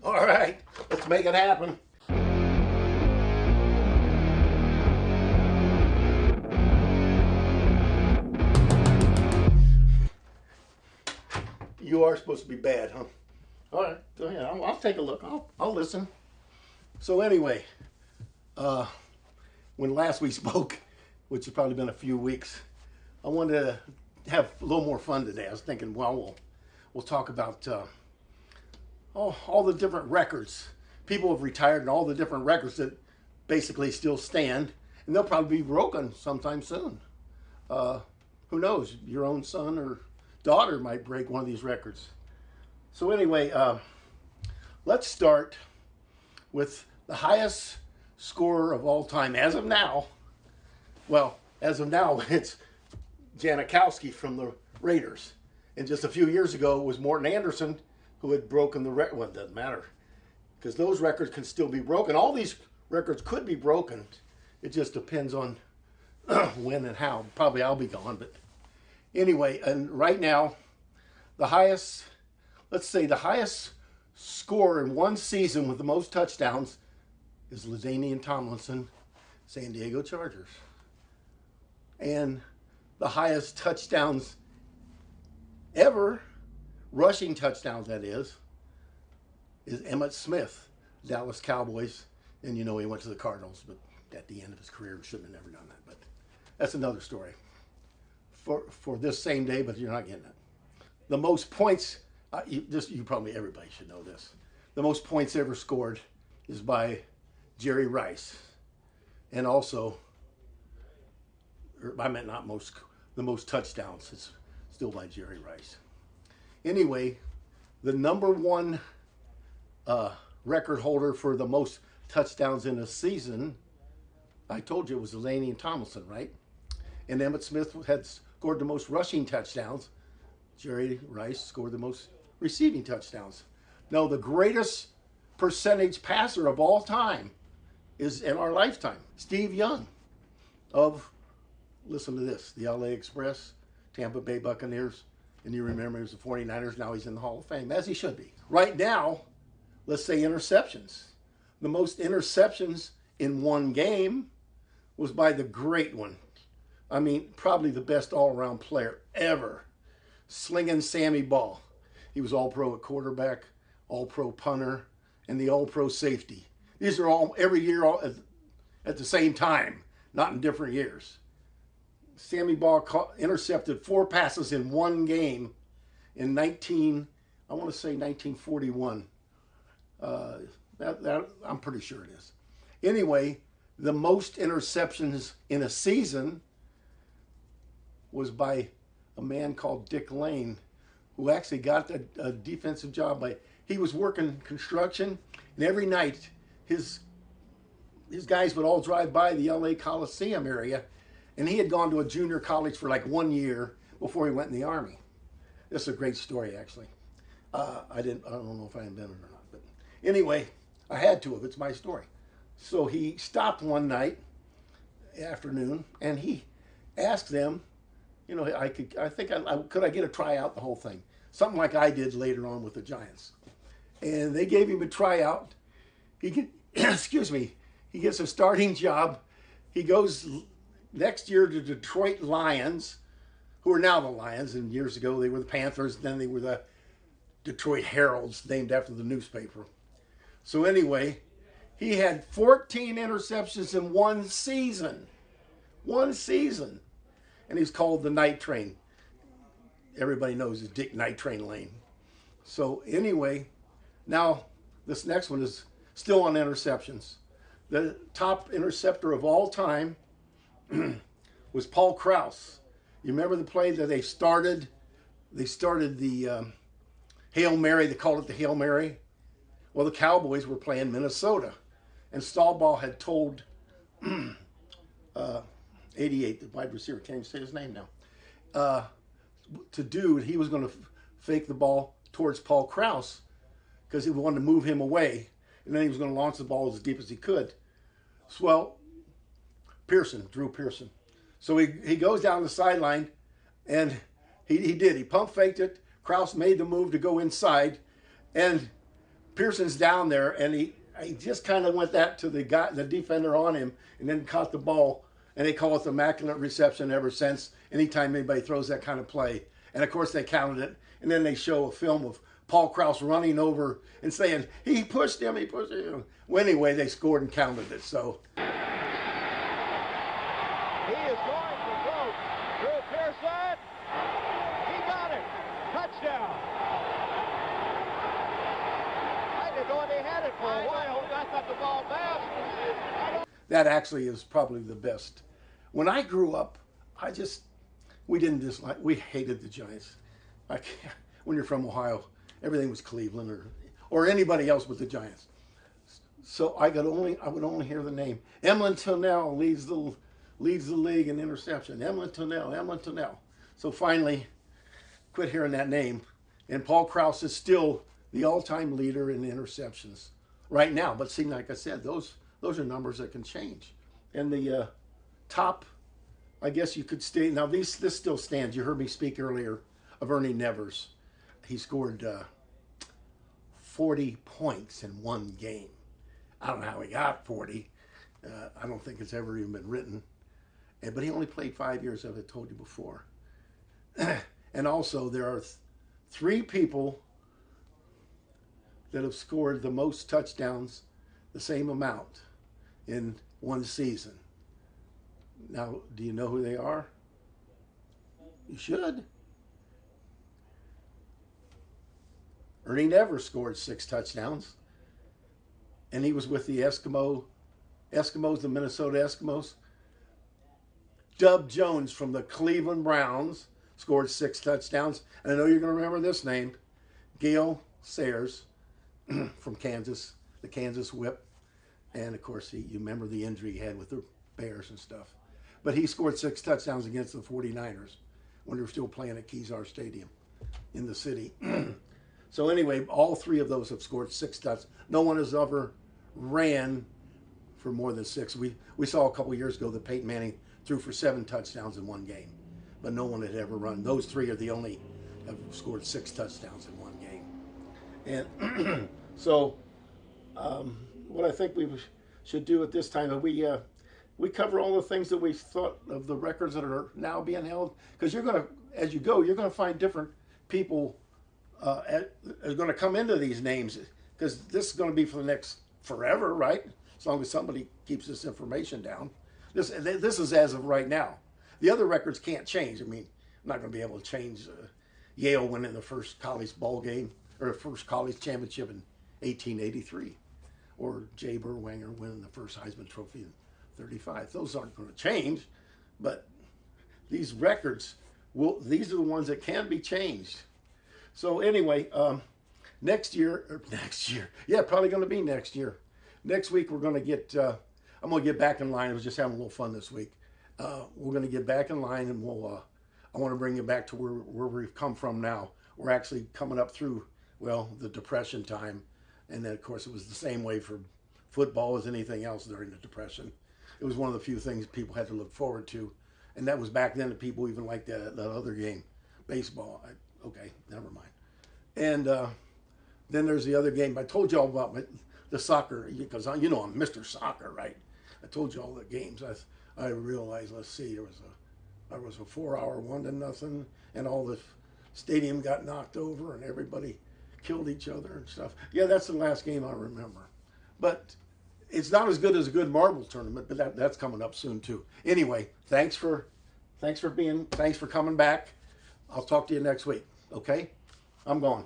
All right, let's make it happen. You are supposed to be bad, huh? All right, go ahead. I'll take a look. I'll listen. So anyway, when last we spoke, which has probably been a few weeks, I wanted to have a little more fun today. I was thinking, well, we'll talk about all the different records. People have retired, and all the different records that basically still stand, and they'll probably be broken sometime soon. Who knows? Your own son or daughter might break one of these records. So anyway, let's start with the highest scorer of all time as of now. Well, as of now, it's Janikowski from the Raiders. And just a few years ago, it was Morton Anderson who had broken the record. Well, it doesn't matter because those records can still be broken. All these records could be broken. It just depends on when and how. Probably I'll be gone, but anyway, and right now, the highest, let's say the highest score in one season with the most touchdowns is LaDainian Tomlinson, San Diego Chargers. And the highest touchdowns ever, rushing touchdowns that is Emmitt Smith, Dallas Cowboys. And you know he went to the Cardinals, but at the end of his career shouldn't have never done that. But that's another story for this same day, but you're not getting it. The most points, you probably, everybody should know this. The most points ever scored is by Jerry Rice. And also, I meant not most, the most touchdowns is still by Jerry Rice. Anyway, the number one record holder for the most touchdowns in a season, I told you it was LaDainian Tomlinson, right? And Emmitt Smith had scored the most rushing touchdowns. Jerry Rice scored the most receiving touchdowns. Now, the greatest percentage passer of all time is in our lifetime, Steve Young of, listen to this, the LA Express, Tampa Bay Buccaneers, and you remember he was the 49ers, now he's in the Hall of Fame, as he should be. Right now, let's say interceptions. The most interceptions in one game was by the great one. I mean, probably the best all-around player ever, Slinging Sammy Ball. He was all-pro at quarterback, all-pro punter, and the all-pro safety. These are all every year all at the same time, not in different years. Sammy Ball intercepted 4 passes in one game in 1941. I'm pretty sure it is. Anyway, the most interceptions in a season was by a man called Dick Lane, who actually got a defensive job he was working construction, and every night his guys would all drive by the LA Coliseum area, and he had gone to a junior college for like 1 year before he went in the Army. This is a great story, actually. I don't know if I invented it or not, but anyway, I had to have. It's my story. So he stopped one night, afternoon, and he asked them, you know, could I get a tryout, the whole thing? Something like I did later on with the Giants. And they gave him a tryout. Excuse me, he gets a starting job. He goes next year to Detroit Lions, who are now the Lions, and years ago they were the Panthers, then they were the Detroit Heralds, named after the newspaper. So anyway, he had 14 interceptions in one season. One season. And he's called the Night Train. Everybody knows it's Dick Night Train Lane. So anyway, now this next one is still on interceptions. The top interceptor of all time was Paul Krause. You remember the play that they started the Hail Mary, they called it the Hail Mary? Well, the Cowboys were playing Minnesota. And Stahlbaugh had told 88, the wide receiver, can't even say his name now, he was going to fake the ball towards Paul Krause because he wanted to move him away. And then he was going to launch the ball as deep as he could. So, well, Drew Pearson. So he goes down the sideline, and he did. He pump faked it. Krause made the move to go inside, and Pearson's down there, and he just kind of went that to the defender on him, and then caught the ball. And they call it the immaculate reception ever since. Anytime anybody throws that kind of play, and of course they counted it, and then they show a film of Paul Krause running over and saying he pushed him, he pushed him. Well, anyway, they scored and counted it. So he is going for broke. Drew Pearson, he got it. Touchdown. I didn't know they had it for a while. I thought the ball bounced. That actually is probably the best. When I grew up, we hated the Giants. When you're from Ohio, everything was Cleveland or anybody else with the Giants. So I would only hear the name. Emlyn Tunnell leads the league in interception. Emlyn Tunnell. So finally, quit hearing that name. And Paul Krause is still the all-time leader in interceptions right now. But see, like I said, those are numbers that can change. And the top, I guess you could state, now this still stands. You heard me speak earlier of Ernie Nevers. He scored 40 points in one game. I don't know how he got 40. I don't think it's ever even been written. But he only played 5 years, as I told you before. And also, there are 3 people that have scored the most touchdowns, the same amount, in one season. Now, do you know who they are? You should. Ernie Nevers scored 6 touchdowns, and he was with the Eskimos, the Minnesota Eskimos. Dub Jones from the Cleveland Browns scored 6 touchdowns, and I know you're going to remember this name, Gale Sayers from Kansas, the Kansas Whip, and of course you remember the injury he had with the Bears and stuff. But he scored 6 touchdowns against the 49ers when they were still playing at Kezar Stadium in the city. So anyway, all 3 of those have scored 6 touchdowns. No one has ever ran for more than 6. We saw a couple years ago that Peyton Manning threw for 7 touchdowns in one game, but no one had ever run. Those 3 are the only have scored 6 touchdowns in one game. And so what I think we should do at this time is we cover all the things that we thought of the records that are now being held, because you're going to, as you go, you're going to find different people are going to come into these names, because this is going to be for the next forever, right? As long as somebody keeps this information down. This is as of right now. The other records can't change. I mean, I'm not going to be able to change Yale winning the first college ball game or first college championship in 1883, or Jay Berwanger winning the first Heisman Trophy in 35. Those aren't going to change, but these records these are the ones that can be changed. So anyway, next year, yeah, probably going to be next year. Next week we're going to get, I'm going to get back in line. I was just having a little fun this week. We're going to get back in line, and I want to bring you back to where we've come from now. We're actually coming up through, well, the Depression time. And then, of course, it was the same way for football as anything else during the Depression. It was one of the few things people had to look forward to. And that was back then that people even liked that other game, baseball. Okay, never mind. And then there's the other game. I told you all about the soccer, because you know I'm Mr. Soccer, right? I told you all the games. I realized, let's see, there was a 4-hour 1-0, and all the stadium got knocked over, and everybody killed each other and stuff. Yeah, that's the last game I remember. But it's not as good as a good marble tournament, but that's coming up soon too. Anyway, thanks for coming back. I'll talk to you next week. Okay, I'm gone.